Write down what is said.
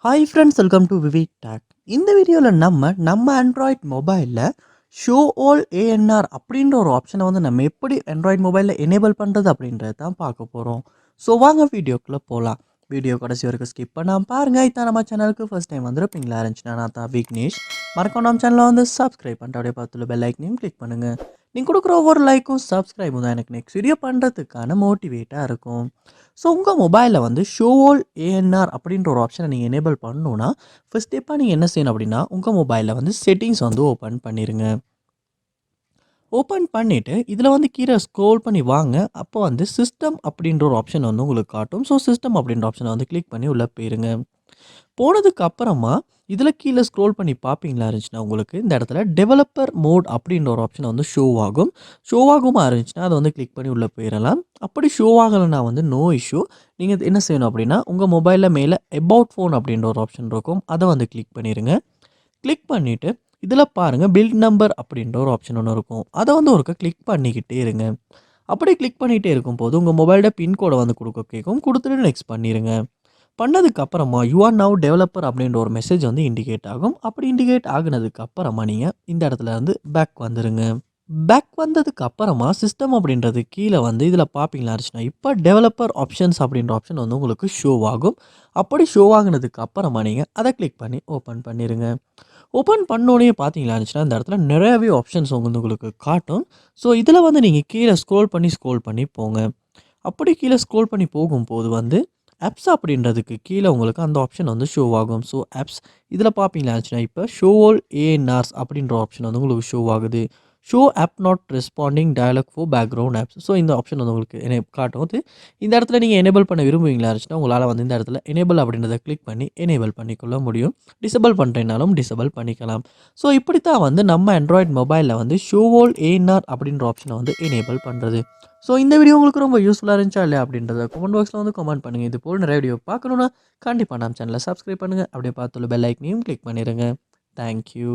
Hi friends, welcome to VividTech. இந்த வீடியோவில் நம்ம ஆண்ட்ராய்ட் மொபைலில் ஷோ ஆல் ஏஎன்ஆர் அப்படின்ற ஒரு ஆப்ஷனை வந்து நம்ம எப்படி ஆண்ட்ராய்ட் மொபைலில் எனேபிள் பண்ணுறது அப்படின்றத தான் பார்க்க போகிறோம். ஸோ வாங்க வீடியோக்குள்ளே போகலாம். வீடியோ கடைசி வரைக்கும் ஸ்கிப் பண்ணாமல் பாருங்கள். இதான் நம்ம சேனலுக்கு ஃபர்ஸ்ட் டைம் வந்துருப்பீங்களா இருந்துச்சுன்னா நான் தான் விக்னேஷ். மறக்காம நம்ம சேனலை வந்து சப்ஸ்கிரைப் பண்ணிட்டு அப்படியே பார்த்துல பெல் ஐக்கனையும் கிளிக் பண்ணுங்கள். நீங்கள் கொடுக்குற ஒவ்வொரு லைக்கும் சப்ஸ்கிரைபும் தான் எனக்கு நெக்ஸ்ட் வீடியோ பண்ணுறதுக்கான மோட்டிவேட்டாக இருக்கும். ஸோ உங்கள் மொபைலில் வந்து ஷோ ஆல் ஏஎன்ஆர் அப்படின்ற ஒரு ஆப்ஷனை நீங்கள் எனேபிள் பண்ணணுன்னா ஃபர்ஸ்ட் ஸ்டெப்பாக நீங்கள் என்ன செய்யணும் அப்படின்னா உங்கள் மொபைலில் வந்து செட்டிங்ஸ் வந்து ஓப்பன் பண்ணிடுங்க. ஓப்பன் பண்ணிவிட்டு இதில் வந்து கீழே ஸ்க்ரோல் பண்ணி வாங்க. அப்போ வந்து சிஸ்டம் அப்படின்ற ஒரு ஆப்ஷன் வந்து உங்களுக்கு காட்டும். ஸோ சிஸ்டம் அப்படின்ற ஆப்ஷனை வந்து கிளிக் பண்ணி உள்ளே போயிருங்க. போனதுக்கு அப்புறமா இதில் கீழே ஸ்க்ரோல் பண்ணி பார்ப்பீங்களா இருந்துச்சுன்னா உங்களுக்கு இந்த இடத்துல டெவலப்பர் மோட் அப்படின்ற ஒரு ஆப்ஷன் வந்து ஷோ ஆகும். இருந்துச்சுன்னா அதை வந்து கிளிக் பண்ணி உள்ளே போயிடலாம். அப்படி ஷோ ஆகலைன்னா வந்து நோ இஷ்யூ. நீங்கள் என்ன செய்யணும் அப்படின்னா உங்கள் மொபைலில் மேலே அபவுட் ஃபோன் அப்படின்ற ஒரு ஆப்ஷன் இருக்கும். அதை வந்து கிளிக் பண்ணிடுங்க. கிளிக் பண்ணிவிட்டு இதில் பாருங்கள் பில்ட் நம்பர் அப்படின்ற ஒரு ஆப்ஷன் ஒன்று இருக்கும். அதை வந்து ஒருக்க கிளிக் பண்ணிக்கிட்டே இருங்க. அப்படி கிளிக் பண்ணிகிட்டே இருக்கும்போது உங்கள் மொபைலோட பின்கோடை வந்து கொடுக்க கேட்கும். கொடுத்துட்டு நெக்ஸ்ட் பண்ணிடுங்க. பண்ணதுக்கு அப்புறமா யூ ஆர் நவ் டெவலப்பர் அப்படின்ற ஒரு மெசேஜ் வந்து இண்டிகேட் ஆகும். அப்படி இண்டிகேட் ஆகுனதுக்கு அப்புறமா நீங்கள் இந்த இடத்துல இருந்து பேக் வந்துடுங்க. பேக் வந்ததுக்கு அப்புறமா சிஸ்டம் அப்படின்றது கீழே வந்து இதில் பார்ப்பீங்களா இருந்துச்சுன்னா இப்போ டெவலப்பர் ஆப்ஷன்ஸ் அப்படின்ற ஆப்ஷன் வந்து உங்களுக்கு ஷோ ஆகும். அப்படி ஷோ ஆகுனதுக்கு அப்புறமா நீங்கள் அதை கிளிக் பண்ணி ஓப்பன் பண்ணிடுங்க. ஓப்பன் பண்ணோடனே பார்த்தீங்களா இருந்துச்சுன்னா இந்த இடத்துல நிறையவே ஆப்ஷன்ஸ் உங்களுக்கு காட்டும். ஸோ இதில் வந்து நீங்கள் கீழே ஸ்க்ரோல் பண்ணி போங்க. அப்படி கீழே ஸ்க்ரோல் பண்ணி போகும்போது வந்து ஆப்ஸ் அப்படின்றதுக்கு கீழே உங்களுக்கு அந்த ஆப்ஷன் வந்து ஷோ ஆகும். ஸோ ஆப்ஸ் இதில் பார்ப்பீங்களா இருந்துச்சுன்னா இப்போ ஷோ ஆல் ஏஎன்ஆர்ஸ் அப்படின்ற ஆப்ஷன் வந்து உங்களுக்கு ஷோ ஆகுது. Show app not responding dialog for background apps. So இந்த ஆப்ஷன் வந்து உங்களுக்கு காட்டும். இந்த இடத்துல நீங்கள் எனேபிள் பண்ண விரும்புவீங்களா இருந்துச்சுன்னா உங்களால் வந்து இந்த இடத்துல எனேபிள் அப்படின்றத கிளிக் பண்ணி எனேபிள் பண்ணிக்கொள்ள முடியும். டிசபிள் பண்ணுறேனாலும் டிசபிள் பண்ணிக்கலாம். ஸோ இப்படி தான் வந்து நம்ம ஆண்ட்ராய்ட் மொபைலில் வந்து ஷோ ஆல் ஏஎன்ஆர் அப்படின்ற ஆப்ஷனை வந்து எனேபிள் பண்ணுறது. ஸோ இந்த வீடியோ உங்களுக்கு ரொம்ப யூஸ்ஃபுல்லாக இருந்துச்சா இல்லையா அப்படின்றத கமெண்ட் பாக்ஸில் வந்து கமெண்ட் பண்ணுங்கள். இது போல் நிறைய வீடியோ பார்க்கணுன்னா கண்டிப்பாக நம்ம சேனலை சப்ஸ்கிரைப் பண்ணுங்கள். அப்படியே பார்த்துள்ள பெல் ஐக்கனையும் கிளிக் பண்ணிடுங்க. தேங்க்யூ.